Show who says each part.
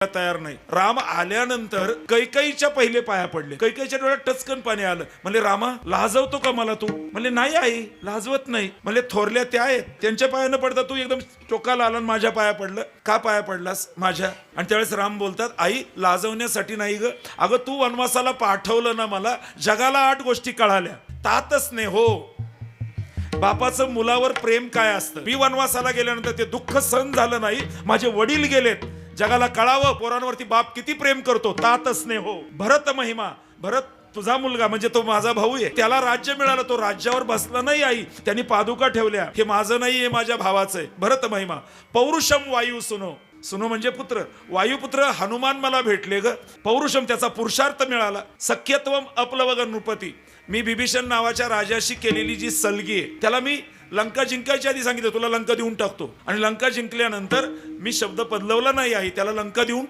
Speaker 1: तयार नाही. राम आल्यानंतर कैकेयीच्या पहिले पाया पडले. कैकेयीच्या डोळ्यात टचकन पाणी आलं. म्हणले रामा लाजवतो का मला तू? म्हणले नाही आई लाजवत नाही. म्हणले थोरल्या त्या आहेत त्यांच्या पायानं पडता तू एकदम टोकाला आला आणि माझ्या पाया पडलं का? पाया पडलास माझ्या? आणि त्यावेळेस राम बोलतात आई लाजवण्यासाठी नाही ग, अगं तू वनवासाला पाठवलं ना मला, जगाला 8 गोष्टी कळाल्या. तातच नाही हो बापाचं मुलावर प्रेम काय असतं. मी वनवासाला गेल्यानंतर ते दुःख सहन झालं नाही, माझे वडील गेलेत, जगाला कळावं पोरांवरती बाप किती प्रेम करतो. तातच नाही हो. भरत महिमा, भरत तुझा मुलगा म्हणजे तो माझा भाऊ आहे, त्याला राज्य मिळालं, तो राज्यावर बसला नाही आई, त्यांनी पादुका ठेवल्या, हे माझं नाही हे माझ्या भावाचं आहे. भरत महिमा. पौरुषम वायू सुनो, सुनो म्हणजे पुत्र, वायुपुत्र हनुमान मला भेटले ग. पौरुषम त्याचा पुरुषार्थ मिळाला. सख्यत्वम अपलवग नृपती, मी बिभीषण नावाच्या राजाशी केलेली जी सलगी आहे त्याला मी लंका जिंकायच्या आधी सांगितलं तुला लंका देऊन टाकतो, आणि लंका जिंकल्यानंतर मी शब्द बदलवला नाही आहे, त्याला लंका देऊन टाक.